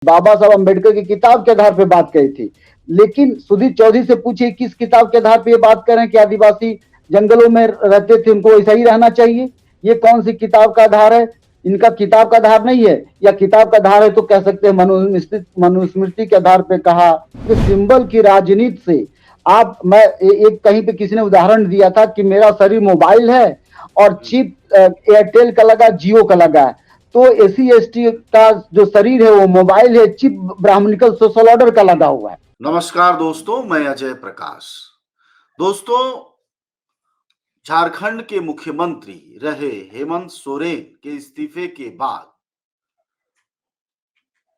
बाबा साहब अम्बेडकर की किताब के आधार पे बात कही थी। लेकिन सुधीर चौधरी से पूछिए किस किताब के आधार पे ये बात कर रहे हैं कि आदिवासी जंगलों में रहते थे, उनको वैसा ही रहना चाहिए। ये कौन सी किताब का आधार है? इनका किताब का आधार नहीं है, या किताब का आधार है तो कह सकते हैं मनुस्मृति के आधार पे कहा कि सिंबल की राजनीति से आप मैं एक कहीं पे किसी ने उदाहरण दिया था कि मेरा शरीर मोबाइल है और चिप एयरटेल का लगा, जियो का लगा है। तो SC ST का जो शरीर है वो मोबाइल है, चिप ब्राह्मणिकल सोशल ऑर्डर का लगा हुआ है। नमस्कार दोस्तों, मैं अजय प्रकाश। दोस्तों, झारखंड के मुख्यमंत्री रहे हेमंत सोरेन के इस्तीफे के बाद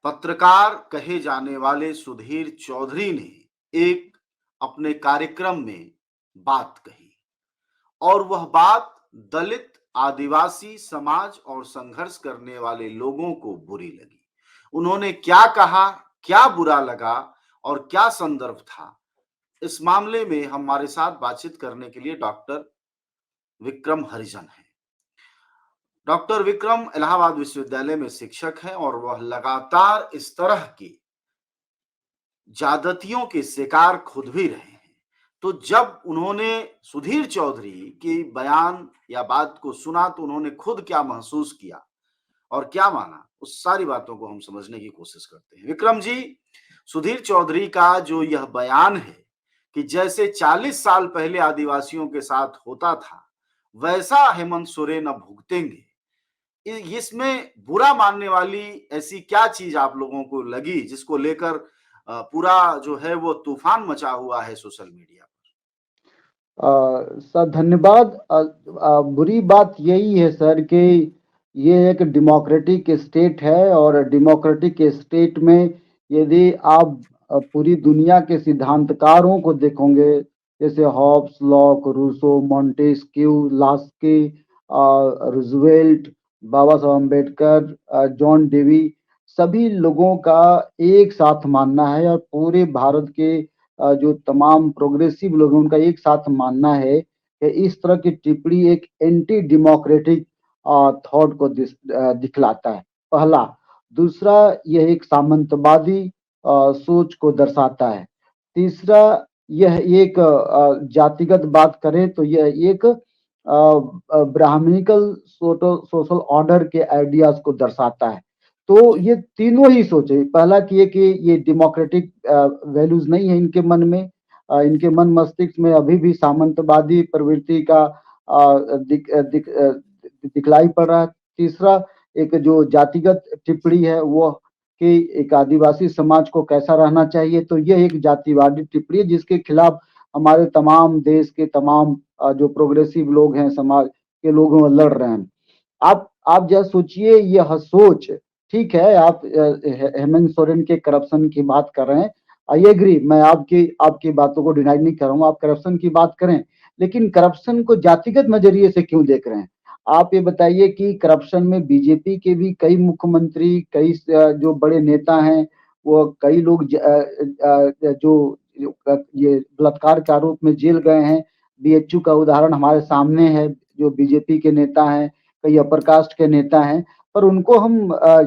पत्रकार कहे जाने वाले सुधीर चौधरी ने एक अपने कार्यक्रम में बात कही और वह बात दलित, आदिवासी समाज और संघर्ष करने वाले लोगों को बुरी लगी। उन्होंने क्या कहा, क्या बुरा लगा और क्या संदर्भ था, इस मामले में हमारे साथ बातचीत करने के लिए डॉक्टर विक्रम हरिजन हैं। डॉक्टर विक्रम इलाहाबाद विश्वविद्यालय में शिक्षक हैं और वह लगातार इस तरह की ज्यादतियों के शिकार खुद भी रहे हैं। तो जब उन्होंने सुधीर चौधरी की बयान या बात को सुना तो उन्होंने खुद क्या महसूस किया और क्या माना, उस सारी बातों को हम समझने की कोशिश करते हैं। विक्रम जी, सुधीर चौधरी का जो यह बयान है कि जैसे 40 साल पहले आदिवासियों के साथ होता था वैसा हेमंत सोरेन अब भुगतेंगे, इसमें बुरा मानने वाली ऐसी क्या चीज आप लोगों को लगी जिसको लेकर पूरा जो है वो तूफान मचा हुआ है सोशल मीडिया सर धन्यवाद। बुरी बात यही है सर कि ये एक डेमोक्रेटिक स्टेट है और डेमोक्रेटिक स्टेट में यदि आप पूरी दुनिया के सिद्धांतकारों को देखोगे, जैसे Hobbes, Locke, Rousseau, Montesquieu, Laski, Roosevelt, Baba Saheb Ambedkar, John Dewey, सभी लोगों का एक साथ मानना है और पूरे भारत के जो तमाम प्रोग्रेसिव लोग हैं उनका एक साथ मानना है कि इस तरह की टिप्पणी एक एंटी डेमोक्रेटिक थॉट को दिखलाता है, पहला। दूसरा, यह एक सामंतवादी सोच को दर्शाता है। तीसरा, यह एक जातिगत बात करें तो यह एक ब्राह्मणिकल सोशल ऑर्डर के आइडियाज को दर्शाता है। तो ये तीनों ही सोचे, पहला कि ये डेमोक्रेटिक वैल्यूज नहीं है इनके मन में, इनके मन मस्तिष्क में अभी भी सामंतवादी प्रवृत्ति का दिखलाई पड़ रहा है। तीसरा, एक जो जातिगत टिप्पणी है वो कि एक आदिवासी समाज को कैसा रहना चाहिए, तो यह एक जातिवादी टिप्पणी है जिसके खिलाफ हमारे तमाम देश के तमाम जो प्रोग्रेसिव लोग हैं, समाज के लोग हैं, वो लड़ रहे हैं। आप जरा सोचिए, यह सोच, ठीक है, आप हेमंत सोरेन के करप्शन की बात कर रहे हैं, आई एग्री, मैं आपकी आपकी बातों को डिनाई नहीं कर रहा हूँ, आप करप्शन की बात करें, लेकिन करप्शन को जातिगत नजरिए से क्यों देख रहे हैं? आप ये बताइए कि करप्शन में बीजेपी के भी कई मुख्यमंत्री, कई जो बड़े नेता हैं, वो कई लोग जो ये बलात्कार के आरोप में जेल गए हैं। BHU का उदाहरण हमारे सामने है, जो बीजेपी के नेता हैं, कई अपर कास्ट के नेता हैं, पर उनको हम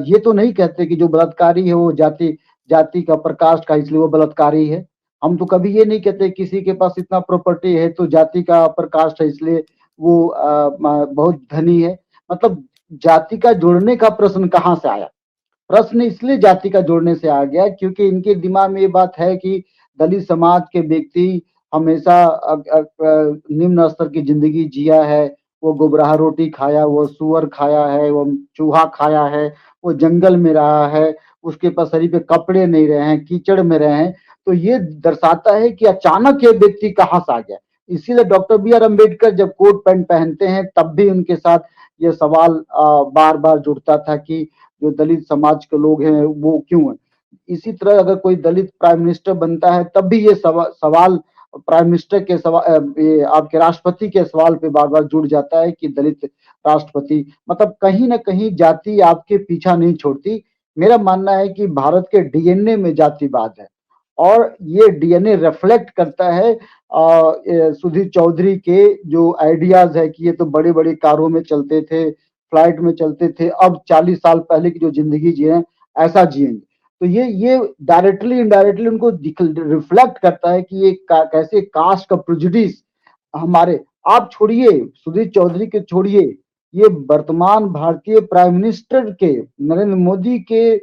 ये तो नहीं कहते कि जो बलात्कारी है वो जाति का प्रकाश का इसलिए वो बलात्कारी है। हम तो कभी ये नहीं कहते किसी के पास इतना प्रॉपर्टी है तो जाति का प्रकाश है इसलिए वो बहुत धनी है। मतलब जाति का जोड़ने का प्रश्न कहाँ से आया? प्रश्न इसलिए जाति का जोड़ने से आ गया क्योंकि इनके दिमाग में ये बात है कि दलित समाज के व्यक्ति हमेशा निम्न स्तर की जिंदगी जिया है, वो गोबराह रोटी खाया, वो सुअर खाया है, वो चूहा खाया है, वो जंगल में रहा है, उसके पास शरीर पे कपड़े नहीं रहे हैं, कीचड़ में रहे हैं। तो ये दर्शाता है कि अचानक ये व्यक्ति कहाँ से आ गया। इसीलिए डॉक्टर BR अम्बेडकर जब कोट पैंट पहनते हैं तब भी उनके साथ ये सवाल बार बार जुड़ता था कि जो दलित समाज के लोग हैं वो क्यों है। इसी तरह अगर कोई दलित प्राइम मिनिस्टर बनता है तब भी ये सवाल प्राइम मिनिस्टर के सवाल, ये आपके राष्ट्रपति के सवाल पे बार बार जुड़ जाता है कि दलित राष्ट्रपति। मतलब कहीं ना कहीं जाति आपके पीछा नहीं छोड़ती। मेरा मानना है कि भारत के DNA में जातिवाद है और ये DNA रिफ्लेक्ट करता है सुधीर चौधरी के जो आइडियाज है कि ये तो बड़े बड़े कारों में चलते थे, फ्लाइट में चलते थे, अब 40 साल पहले की जो जिंदगी जिए ऐसा जिएंगे। तो ये डायरेक्टली इनडायरेक्टली उनको रिफ्लेक्ट करता है कि ये कैसे कास्ट का प्रेजुडिस हमारे, आप छोड़िए सुधीर चौधरी के, छोड़िए, ये वर्तमान भारतीय प्राइम मिनिस्टर के नरेंद्र मोदी के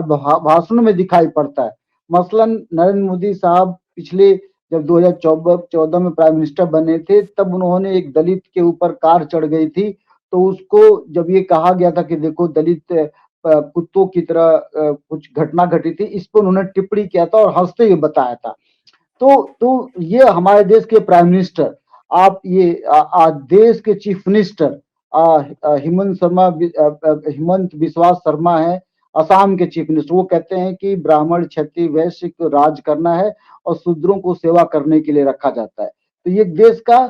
भाषण में दिखाई पड़ता है। मसलन नरेंद्र मोदी साहब पिछले जब 2014 में प्राइम मिनिस्टर बने थे, तब उन्होंने एक दलित के ऊपर कार चढ़ गई थी, तो उसको जब ये कहा गया था कि देखो दलित कुत्तों की तरह कुछ घटना घटी थी, इस पर उन्होंने टिप्पणी किया था और हंसते हुए बताया था। तो ये हमारे देश के प्राइम मिनिस्टर, आप ये देश के चीफ मिनिस्टर हिमंत बिस्वा शर्मा है, असम के चीफ मिनिस्टर, वो कहते हैं कि ब्राह्मण क्षत्रिय वैश्य को राज करना है और शूद्रों को सेवा करने के लिए रखा जाता है। तो ये देश का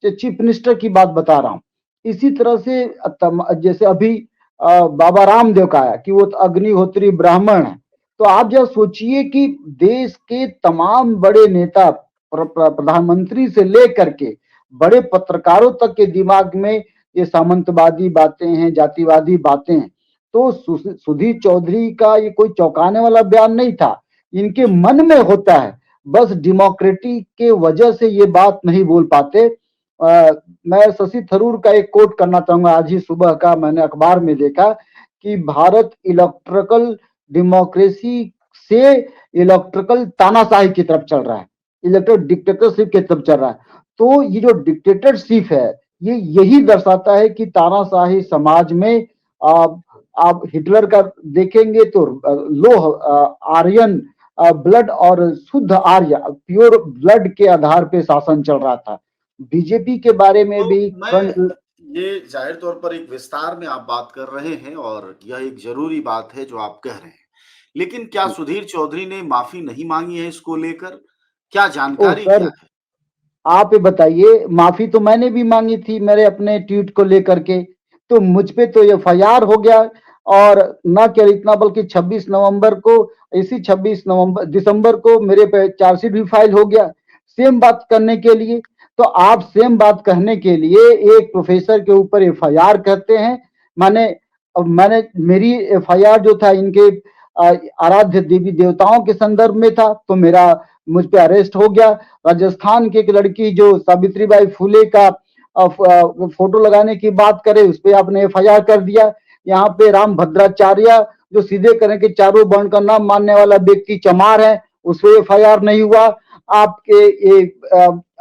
चीफ मिनिस्टर की बात बता रहा हूँ। इसी तरह से जैसे अभी बाबा रामदेव का है कि वो अग्निहोत्री ब्राह्मण है, तो आप जब सोचिए कि देश के तमाम बड़े नेता प्रधानमंत्री से लेकर के बड़े पत्रकारों तक के दिमाग में ये सामंतवादी बातें हैं, जातिवादी बातें हैं। तो सुधीर चौधरी का ये कोई चौंकाने वाला बयान नहीं था, इनके मन में होता है, बस डेमोक्रेसी के वजह से ये बात नहीं बोल पाते। मैं शशि थरूर का एक कोट करना चाहूंगा, आज ही सुबह का मैंने अखबार में देखा कि भारत इलेक्ट्रिकल डेमोक्रेसी से इलेक्ट्रिकल तानाशाही की तरफ चल रहा है, इलेक्ट्रिक डिक्टेटरशिप की तरफ चल रहा है। तो ये जो डिक्टेटरशिप है, ये यही दर्शाता है कि तानाशाही समाज में आप हिटलर का देखेंगे तो लो आर्यन ब्लड और शुद्ध आर्य प्योर ब्लड के आधार पे शासन चल रहा था। बीजेपी के बारे में तो भी ये जाहिर तौर पर एक विस्तार में आप बात कर रहे हैं और यह एक जरूरी बात है जो आप कह रहे हैं, लेकिन क्या सुधीर चौधरी ने माफी नहीं मांगी है इसको लेकर? क्या जानकारी क्या सर, है? आप ये बताइए, माफी तो मैंने भी मांगी थी मेरे अपने ट्वीट को लेकर के, तो मुझ पे तो एफआईआर हो गया, और न केवल इतना बल्कि 26 नवंबर को, इसी 26 नवंबर दिसंबर को मेरे पे चार्जशीट भी फाइल हो गया सेम बात करने के लिए। तो आप सेम बात कहने के लिए एक प्रोफेसर के ऊपर एफआईआर करते हैं। मैंने मेरी एफआईआर जो था इनके आराध्य देवी देवताओं के संदर्भ में था, तो मुझ पे अरेस्ट हो गया। राजस्थान की एक लड़की जो सावित्रीबाई फुले का फोटो लगाने की बात करे, उस पर आपने एफआईआर कर दिया। यहाँ पे राम भद्राचार्य जो सीधे करें कि चारों वर्ण का नाम मानने वाला व्यक्ति चमार है, उस पर एफआईआर नहीं हुआ।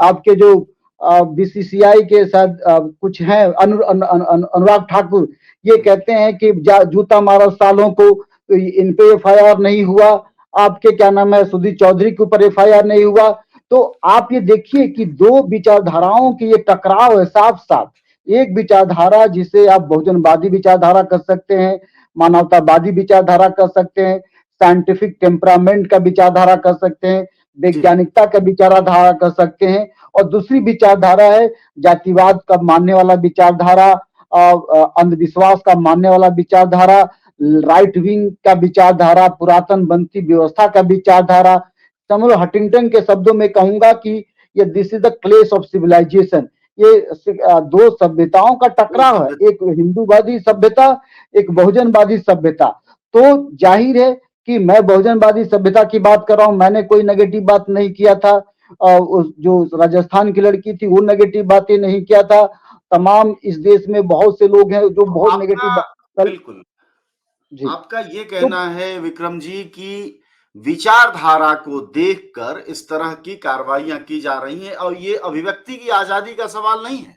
आपके जो बीसीसीआई के साथ कुछ हैं अनुराग ठाकुर, ये कहते हैं कि जूता मारा सालों को, तो इन पे एफआईआर नहीं हुआ। आपके क्या नाम है सुधीर चौधरी के ऊपर एफआईआर नहीं हुआ। तो आप ये देखिए कि दो विचारधाराओं की ये टकराव है साफ साफ। एक विचारधारा जिसे आप बहुजनवादी विचारधारा कर सकते हैं, मानवतावादी विचारधारा कर सकते हैं, साइंटिफिक टेम्परामेंट का विचारधारा कर सकते हैं, वैज्ञानिकता का विचारधारा कर सकते हैं, और दूसरी विचारधारा है जातिवाद का मानने वाला विचारधारा, अंधविश्वास का मानने वाला विचारधारा, राइट विंग का विचारधारा, पुरातन बनती व्यवस्था का विचारधारा। सैमुअल हंटिंगटन के शब्दों में कहूंगा कि ये दिस इज द क्लेश ऑफ सिविलाइजेशन। ये दो सभ्यताओं का टकराव है, एक हिंदूवादी सभ्यता, एक बहुजनवादी सभ्यता। तो जाहिर है कि मैं बहुजनवादी सभ्यता की बात कर रहा हूं, मैंने कोई नेगेटिव बात नहीं किया था। जो राजस्थान की लड़की थी वो नेगेटिव बातें नहीं किया था। तमाम इस देश में बहुत से लोग हैं जो बहुत नेगेटिव बिल्कुल आपका ये कहना है विक्रम जी कि विचारधारा को देखकर इस तरह की कार्रवाइयां की जा रही हैं और ये अभिव्यक्ति की आजादी का सवाल नहीं है।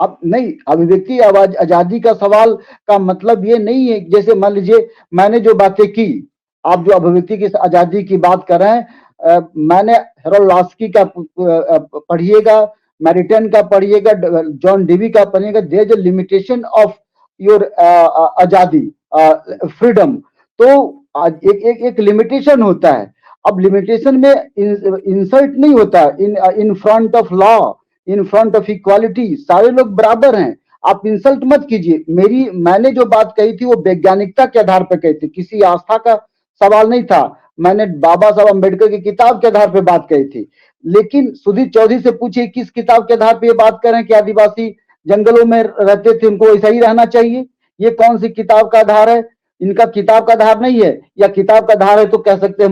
अब नहीं, अभिव्यक्ति आजादी का सवाल का मतलब ये नहीं है, जैसे मान लीजिए मैंने जो बातें की, आप जो अभिव्यक्ति की आजादी की बात कर रहे हैं, मैंने हेरोल्ड लास्की का पढ़िएगा, मैरिटन का पढ़िएगा, जॉन डेवी का पढ़िएगा, there is a limitation of your आजादी, फ्रीडम। तो एक लिमिटेशन होता है। अब लिमिटेशन में इंसल्ट नहीं होता, in front of law, in front of equality सारे लोग बराबर हैं, आप इंसल्ट मत कीजिए। मैंने जो बात कही थी वो वैज्ञानिकता के आधार पर कही थी, किसी आस्था का सवाल नहीं था। मैंने बाबा साहब अम्बेडकर की किताब के आधार पर बात कही थी। लेकिन सुधीर चौधरी से पूछिए किस किताब के आधार पर ये बात करें कि आदिवासी जंगलों में रहते थे, उनको ऐसा ही रहना चाहिए, ये कौन सी किताब का आधार है? इनका किताब का आधार नहीं है, या किताब का आधार है तो कह सकते हैं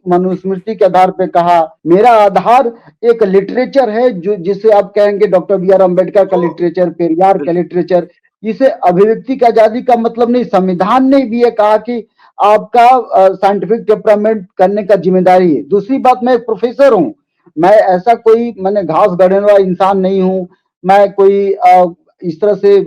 मनुस्मृति के आधार पे कहा। मेरा आधार एक लिटरेचर है, जो जिसे आप कहेंगे डॉक्टर बी आर अम्बेडकर का तो लिटरेचर, पेरियार का बिल्कुल लिटरेचर। इसे अभिव्यक्ति की आजादी का मतलब नहीं। संविधान ने भी ये कहा कि आपका साइंटिफिक डेवलपमेंट करने का जिम्मेदारी है। दूसरी बात, मैं एक प्रोफेसर हूँ, मैं ऐसा कोई मैंने घास गड़ने वाला इंसान नहीं हूँ, मैं कोई इस तरह से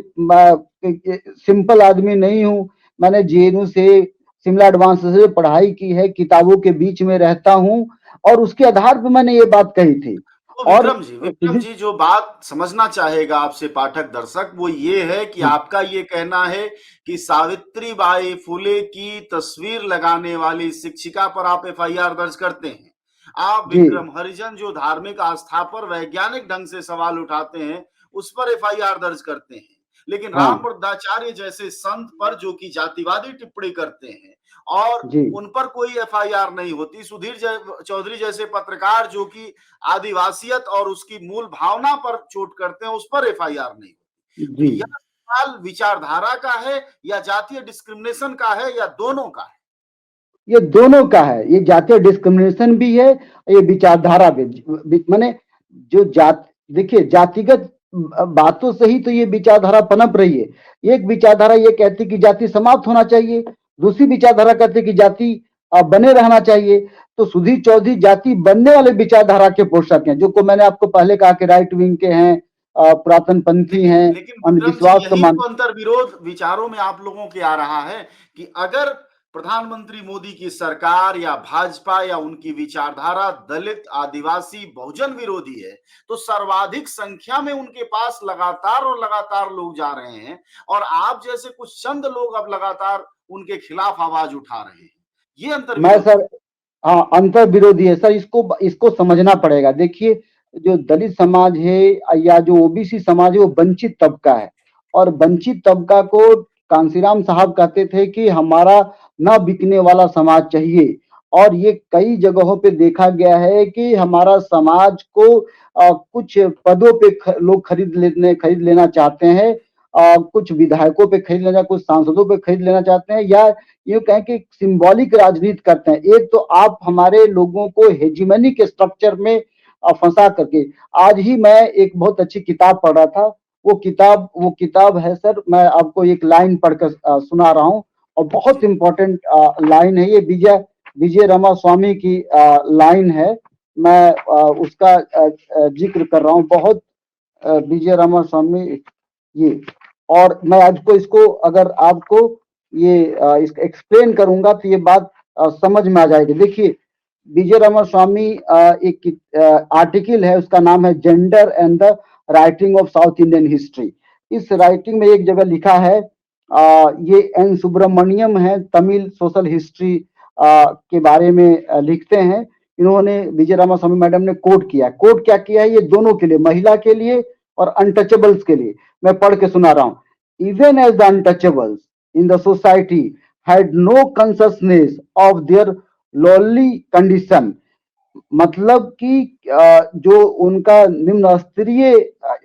सिंपल आदमी नहीं हूँ। मैंने जेएनयू से, शिमला एडवांस से पढ़ाई की है, किताबों के बीच में रहता हूँ, और उसके आधार पर मैंने ये बात कही थी। तो और विक्रम जी जो बात समझना चाहेगा आपसे पाठक दर्शक, वो ये है कि आपका ये कहना है कि सावित्री बाई फुले की तस्वीर लगाने वाली शिक्षिका पर आप एफआईआर दर्ज करते हैं। आप जी विक्रम हरिजन जो धार्मिक आस्था पर वैज्ञानिक ढंग से सवाल उठाते हैं, उस पर एफआईआर दर्ज करते हैं। लेकिन हाँ रामवृद्धाचार्य जैसे संत पर जो कि जातिवादी टिप्पणी करते हैं और जी उन पर कोई एफआईआर नहीं होती। सुधीर चौधरी जैसे पत्रकार जो कि आदिवासियत और उसकी मूल भावना पर चोट करते हैं, उस पर एफआईआर नहीं होती। तो जी यह सवाल विचारधारा का है या जातीय डिस्क्रिमिनेशन का है या दोनों का है? ये दोनों का है। ये जातीय डिस्क्रिमिनेशन भी है, ये विचारधारा भी। माने जो देखिए, जातिगत बातों से ही तो ये विचारधारा पनप रही है। एक विचारधारा ये कहती कि जाति समाप्त होना चाहिए, दूसरी विचारधारा कहती कि जाति बने रहना चाहिए। तो सुधीर चौधरी जाति बनने वाले विचारधारा के पोषक हैं, जो को मैंने आपको पहले कहा कि राइट विंग के हैं, पुरातन पंथी लेकिन हैं, लेकिन विक्रम जी अंधविश्वास को यही मान। तो अंतर्विरोध विचारों में आप लोगों के आ रहा है कि अगर प्रधानमंत्री मोदी की सरकार या भाजपा या उनकी विचारधारा दलित, आदिवासी, बहुजन विरोधी है, तो सर्वाधिक संख्या में उनके पास लगातार और लगातार लोग जा रहे हैं और आप जैसे कुछ चंद लोग अब लगातार उनके खिलाफ आवाज उठा रहे हैं। ये मैं अंतर्विरोध है। सर, हाँ, अंतर विरोधी है सर। इसको इसको समझना पड़ेगा। देखिए, जो दलित समाज है या जो ओबीसी समाज है, वो वंचित तबका है, और वंचित तबका को कांसीराम साहब कहते थे कि हमारा न बिकने वाला समाज चाहिए। और ये कई जगहों पे देखा गया है कि हमारा समाज को कुछ पदों पे लोग खरीद लेना चाहते हैं, कुछ विधायकों पे खरीद लेना, कुछ सांसदों पे खरीद लेना चाहते हैं, या ये कहें कि सिंबॉलिक राजनीति करते हैं। एक तो आप हमारे लोगों को हेजिमनी के स्ट्रक्चर में फंसा करके। आज ही मैं एक बहुत अच्छी किताब पढ़ रहा था। वो किताब है सर, मैं आपको एक लाइन पढ़कर सुना रहा हूँ, और बहुत इंपॉर्टेंट लाइन है ये। विजय विजय रामास्वामी की लाइन है। मैं उसका जिक्र कर रहा हूँ। बहुत विजय रामास्वामी, ये। और मैं आपको इसको, अगर आपको ये इसको एक्सप्लेन करूंगा तो ये बात समझ में आ जाएगी। देखिए, विजय रामास्वामी एक आर्टिकल है, उसका नाम है gender and the writing of south Indian history. इस राइटिंग में एक जगह लिखा है, ये एन सुब्रमण्यम है, तमिल सोशल हिस्ट्री के बारे में लिखते हैं। इन्होंने, विजय रामास्वामी मैडम ने कोट क्या किया है, ये दोनों के लिए, महिला के लिए और अनटचेबल्स के लिए। मैं पढ़ के सुना रहा हूं। Even as the untouchables in the society had no consciousness of their lowly condition. मतलब कि जो उनका निम्न स्तरीय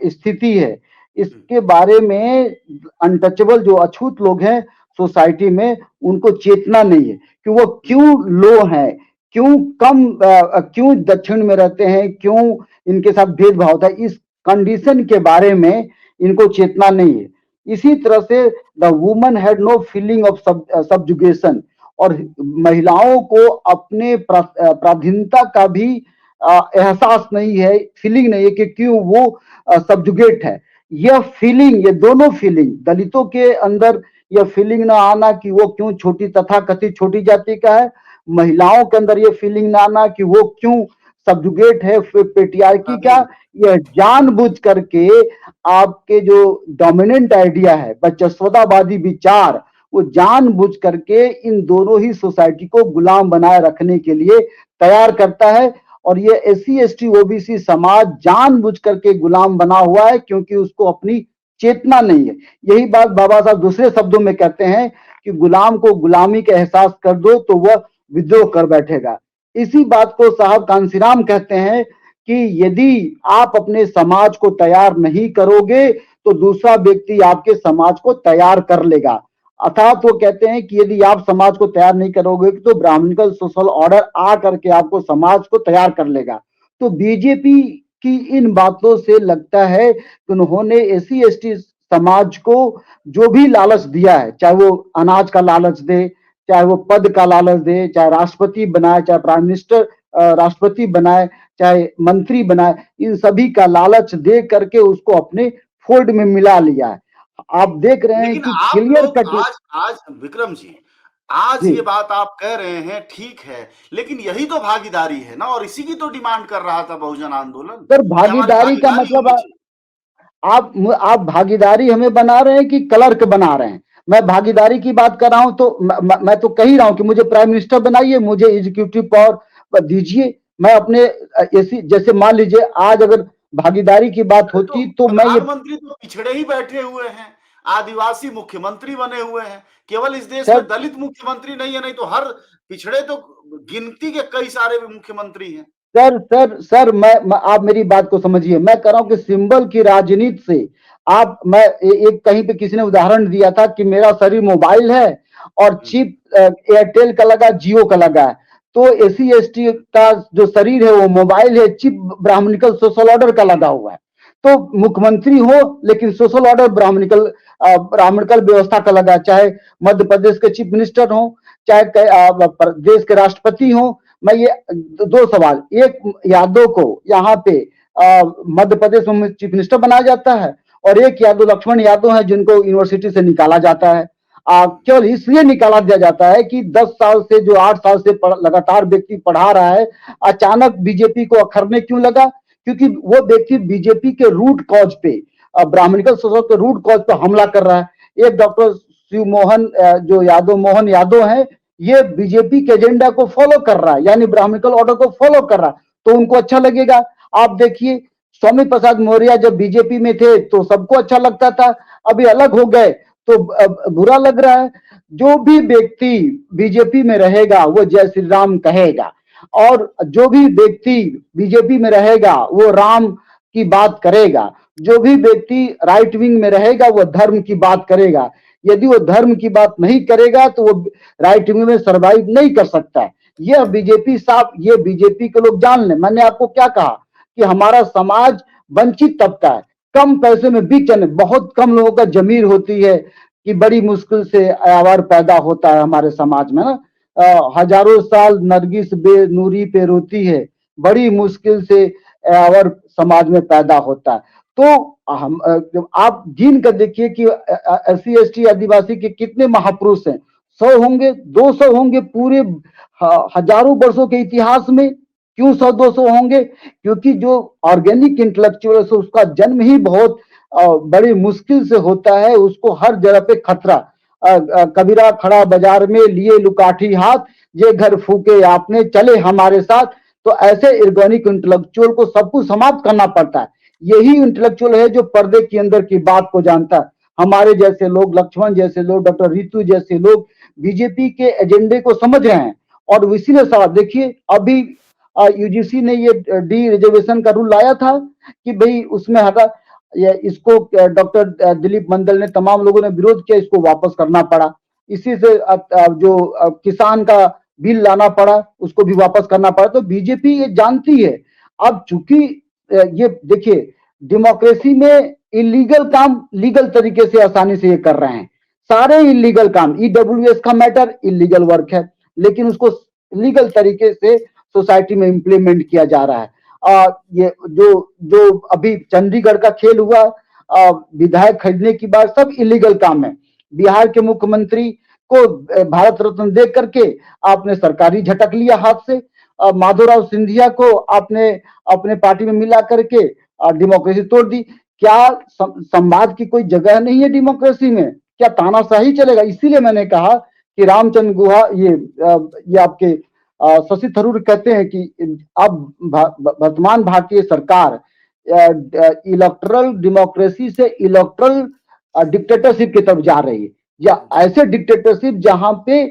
स्थिति है, इसके बारे में अनटचेबल जो अछूत लोग हैं सोसाइटी में, उनको चेतना नहीं है कि वो क्यों लो हैं, क्यों क्यों दक्षिण में रहते हैं, क्यों इनके साथ भेदभाव होता है। इस कंडीशन के बारे में इनको चेतना नहीं है। इसी तरह से the woman had no feeling of subjugation, और महिलाओं को अपने प्राधीनता का भी एहसास नहीं है, फीलिंग नहीं है कि क्यों वो सब्जुगेट है। यह फीलिंग, ये दोनों फीलिंग, दलितों के अंदर यह फीलिंग ना आना कि वो क्यों छोटी, तथा कथित छोटी जाति का है, महिलाओं के अंदर यह फीलिंग ना आना कि वो क्यों सब्जुगेट है, पेट्रियार्की का। यह जानबूझ करके आपके जो डोमिनेंट आइडिया है, वर्चस्वतावादी विचार, वो जानबूझ करके इन दोनों ही सोसाइटी को गुलाम बनाए रखने के लिए तैयार करता है। और ये एससी एसटी ओबीसी समाज जानबूझ करके गुलाम बना हुआ है, क्योंकि उसको अपनी चेतना नहीं है। यही बात बाबा साहब दूसरे शब्दों में कहते हैं कि गुलाम को गुलामी का एहसास कर दो तो वह विद्रोह कर बैठेगा। इसी बात को साहब कांसीराम कहते हैं कि यदि आप अपने समाज को तैयार नहीं करोगे तो दूसरा व्यक्ति आपके समाज को तैयार कर लेगा। अर्थात वो कहते हैं कि यदि आप समाज को तैयार नहीं करोगे तो ब्राह्मणिकल सोशल ऑर्डर आ करके आपको समाज को तैयार कर लेगा। तो बीजेपी की इन बातों से लगता है कि उन्होंने एससी एसटी समाज को जो भी लालच दिया है, चाहे वो अनाज का लालच दे, चाहे वो पद का लालच दे, चाहे राष्ट्रपति बनाए, चाहे प्राइम मिनिस्टर राष्ट्रपति बनाए, चाहे मंत्री बनाए, इन सभी का लालच दे करके उसको अपने फोल्ड में मिला लिया है। आप देख रहे हैं लेकिन कि आप क्लियर लोग कट। आज आज विक्रम जी, आज जी ये बात आप कह रहे हैं ठीक है, लेकिन यही तो भागीदारी है ना, और इसी की तो डिमांड कर रहा था बहुजन आंदोलन सर, कि हमारी भागीदारी का भागीदारी मतलब होनी चाहिए। आप भागीदारी हमें बना रहे हैं कि क्लर्क बना रहे हैं? मैं भागीदारी की बात कर रहा हूं तो मैं तो कह ही रहा हूं कि मुझे प्राइम मिनिस्टर बनाइए, मुझे एग्जीक्यूटिव पावर दीजिए। मैं अपने ऐसी, जैसे मान लीजिए आज अगर भागीदारी की बात अरे तो होती तो मैं ये। प्रधानमंत्री तो पिछड़े ही बैठे हुए हैं, आदिवासी मुख्यमंत्री बने हुए हैं, केवल इस देश में सर दलित मुख्यमंत्री नहीं है, नहीं तो हर पिछड़े तो गिनती के कई सारे मुख्यमंत्री हैं। सर आप मेरी बात को समझिए। मैं कह रहा हूं कि सिंबल की राजनीति से आप, मैं एक कहीं पे किसी ने उदाहरण दिया था कि मेरा शरीर मोबाइल है और चिप एयरटेल का लगा, जियो का लगा है। तो एससी एसटी का जो शरीर है वो मोबाइल है, चिप ब्राह्मणिकल सोशल ऑर्डर का लगा हुआ है। तो मुख्यमंत्री हो लेकिन सोशल ऑर्डर ब्राह्मणिकल व्यवस्था का लगा, चाहे मध्य प्रदेश के चीफ मिनिस्टर हो, चाहे देश के राष्ट्रपति हो। मैं ये दो सवाल, एक यादव को यहाँ पे मध्य प्रदेश में चीफ मिनिस्टर बनाया जाता है, और एक यादव लक्ष्मण यादव है जिनको यूनिवर्सिटी से निकाला जाता है। केवल इसलिए निकाला दिया जाता है कि 10 साल से, जो 8 साल से लगातार व्यक्ति पढ़ा रहा है, अचानक बीजेपी को अखरने क्यों लगा? क्योंकि वो व्यक्ति बीजेपी के रूट कॉज पे, ब्राह्मणिकल सोसाइटी के रूट कॉज पे हमला कर रहा है। एक डॉक्टर शिव मोहन जो यादव, मोहन यादव है, ये बीजेपी के एजेंडा को फॉलो कर रहा है, यानी ब्राह्मणिकल ऑर्डर को फॉलो कर रहा है, तो उनको अच्छा लगेगा। आप देखिए, स्वामी प्रसाद मौर्य जब बीजेपी में थे तो सबको अच्छा लगता था, अभी अलग हो गए तो बुरा लग रहा है। जो भी व्यक्ति बीजेपी में रहेगा वो जय श्री राम कहेगा, और जो भी व्यक्ति बीजेपी में रहेगा वो राम की बात करेगा। जो भी व्यक्ति राइट विंग में रहेगा वो धर्म की बात करेगा। यदि वो धर्म की बात नहीं करेगा तो वो राइट विंग में सरवाइव नहीं कर सकता है। यह बीजेपी साहब, ये बीजेपी के लोग जान लें। मैंने आपको क्या कहा कि हमारा समाज वंचित तबका है, कम पैसे में बिक जाने, बहुत कम लोगों का जमीर होती है कि बड़ी मुश्किल से आवर पैदा होता है हमारे समाज में ना। हजारों साल नरगिस बेनूरी पे रोती है, बड़ी मुश्किल से आवर समाज में पैदा होता है। तो हम आप गिन कर देखिए कि एससी एसटी आदिवासी के कितने महापुरुष हैं। 100 होंगे, 200 होंगे पूरे हजारों वर्षों के इतिहास में। क्यों 100-200 होंगे? क्योंकि जो ऑर्गेनिक इंटेलेक्चुअल है उसका जन्म ही बहुत बड़ी मुश्किल से होता है। उसको हर जगह पे खतरा, कबीरा खड़ा बाजार में लिए लुकाठी हाथ, ये घर फूके आपने चले हमारे साथ। तो ऐसे ऑर्गेनिक इंटेलेक्चुअल को सब कुछ समाप्त करना पड़ता है। यही इंटेलेक्चुअल है जो पर्दे के अंदर की बात को जानता है। हमारे जैसे लोग, लक्ष्मण जैसे लोग, डॉक्टर रितु जैसे लोग बीजेपी के एजेंडे को समझ रहे हैं। और इसीलिए सवाल देखिए, अभी यूजीसी ने ये डी रिजर्वेशन का रूल लाया था कि भाई उसमें हटा, इसको डॉक्टर दिलीप मंडल ने, तमाम लोगों ने विरोध किया, इसको वापस करना पड़ा। इसी से जो किसान का बिल लाना पड़ा उसको भी वापस करना पड़ा। तो बीजेपी ये जानती है। अब चूंकि ये देखिए, डेमोक्रेसी में इलीगल काम लीगल तरीके से आसानी से ये कर रहे हैं। सारे इलीगल काम, ईडब्ल्यूएस का मैटर इलीगल वर्क है, लेकिन उसको लीगल तरीके से सोसाइटी में इंप्लीमेंट किया जा रहा है। ये जो जो अभी चंडीगढ़ का खेल हुआ, विधायक खरीदने की बात, सब इलीगल काम है। बिहार के मुख्यमंत्री को भारत रत्न दे करके आपने सरकारी झटक लिया हाथ से। माधवराव सिंधिया को आपने अपने पार्टी में मिला करके डेमोक्रेसी तोड़ दी। क्या संवाद की कोई जगह नहीं है डेमोक्रेसी में? क्या तानाशाही चलेगा? इसीलिए मैंने कहा कि रामचंद्र गुहा, ये आपके शशि थरूर कहते हैं कि अब वर्तमान भारतीय सरकार इलेक्टरल डेमोक्रेसी से इलेक्टरल डिक्टेटरशिप की तरफ जा रही है, या ऐसे डिक्टेटरशिप जहां पे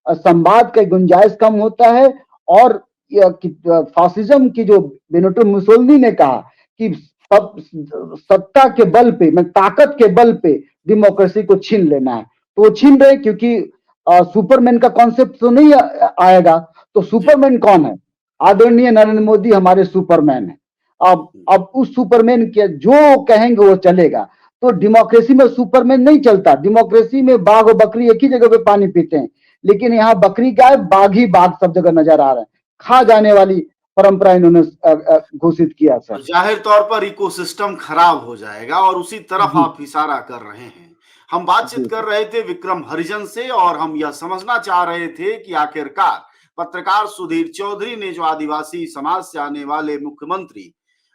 संवाद का गुंजाइश कम होता है। और फासिज्म की जो बेनिटो मुसोलिनी ने कहा कि सत्ता के बल पे, ताकत के बल पे डेमोक्रेसी को छीन लेना है, तो वो छीन रहे, क्योंकि सुपरमैन का कॉन्सेप्ट तो नहीं आएगा। तो सुपरमैन कौन है? आदरणीय नरेंद्र मोदी हमारे सुपरमैन है। अब उस सुपरमैन के जो कहेंगे वो चलेगा। तो डेमोक्रेसी में सुपरमैन नहीं चलता। डेमोक्रेसी में बाघ और बकरी एक ही जगह पे पानी पीते हैं, लेकिन यहाँ बकरी गाय, बाघ ही बाघ सब जगह नजर आ रहे हैं। खा जाने वाली परंपरा इन्होंने घोषित किया सर। और जाहिर तौर पर इकोसिस्टम खराब हो जाएगा और उसी तरफ जी आप इशारा कर रहे हैं। हम जी बातचीत कर सर। रहे थे विक्रम हरिजन से और हम यह समझना चाह रहे थे कि आखिरकार पत्रकार सुधीर चौधरी ने जो आदिवासी समाज से आने वाले मुख्यमंत्री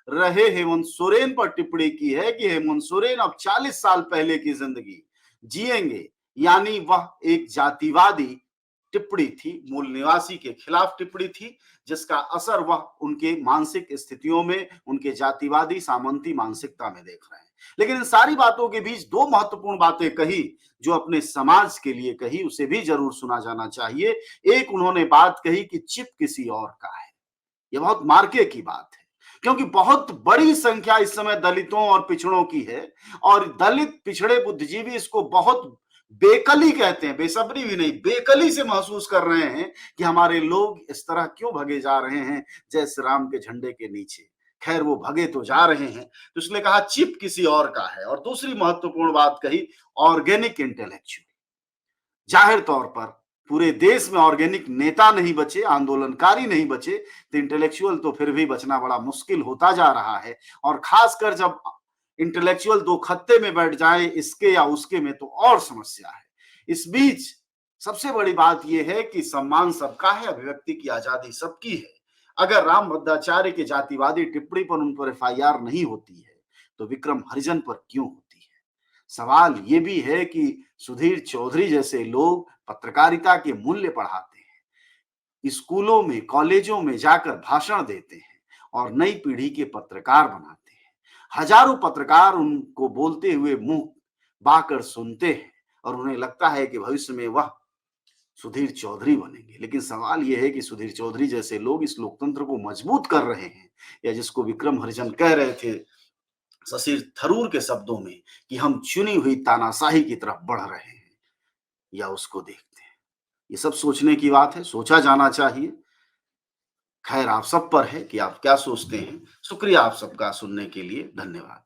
रहे हेमंत सोरेन पर टिप्पणी की है कि हेमंत सोरेन अब 40 साल पहले की जिंदगी जिएंगे, यानी वह एक जातिवादी टिप्पणी थी, मूल निवासी के खिलाफ टिप्पणी थी, जिसका असर वह उनके मानसिक स्थितियों में, उनके जातिवादी सामंती मानसिकता में देख रहे हैं। लेकिन इन सारी बातों के बीच दो महत्वपूर्ण बातें कही जो अपने समाज के लिए कही, उसे भी जरूर सुना जाना चाहिए। एक उन्होंने बात कही कि चिप किसी और का है। यह बहुत मार्के की बात है, क्योंकि बहुत बड़ी संख्या इस समय दलितों और पिछड़ों की है और दलित पिछड़े बुद्धिजीवी इसको बहुत बेकली कहते हैं, बेसब्री भी नहीं, बेकली से महसूस कर रहे हैं कि हमारे लोग इस तरह क्यों भगे जा रहे हैं जय श्री राम के झंडे के नीचे। खैर वो भगे तो जा रहे हैं, तो इसलिए कहा चिप किसी और का है। और दूसरी महत्वपूर्ण बात कही, ऑर्गेनिक इंटेलेक्चुअल। जाहिर तौर पर पूरे देश में ऑर्गेनिक नेता नहीं बचे, आंदोलनकारी नहीं बचे, तो इंटेलेक्चुअल तो फिर भी बचना बड़ा मुश्किल होता जा रहा है। और खासकर जब इंटेलेक्चुअल दो खत्ते में बैठ जाए, इसके या उसके में, तो और समस्या है। इस बीच सबसे बड़ी बात यह है कि सम्मान सबका है, अभिव्यक्ति की आजादी सबकी है। अगर राम भद्राचार्य के जातिवादी टिप्पणी पर उन पर एफआईआर नहीं होती है, तो विक्रम हरिजन पर क्यों होती है? सवाल ये भी है कि सुधीर चौधरी जैसे लोग पत्रकारिता के मूल्य पढ़ाते हैं, स्कूलों में, कॉलेजों में जाकर भाषण देते हैं और नई पीढ़ी के पत्रकार बनाते हैं। हजारों पत्रकार उनको बोलते हुए मुंह बाकर सुनते हैं और उन्हें लगता है कि भविष्य में वह सुधीर चौधरी बनेंगे। लेकिन सवाल यह है कि सुधीर चौधरी जैसे लोग इस लोकतंत्र को मजबूत कर रहे हैं, या जिसको विक्रम हरिजन कह रहे थे शशि थरूर के शब्दों में कि हम चुनी हुई तानाशाही की तरफ बढ़ रहे हैं, या उसको देखते हैं। ये सब सोचने की बात है, सोचा जाना चाहिए। खैर आप सब पर है कि आप क्या सोचते हैं। शुक्रिया आप सबका सुनने के लिए, धन्यवाद।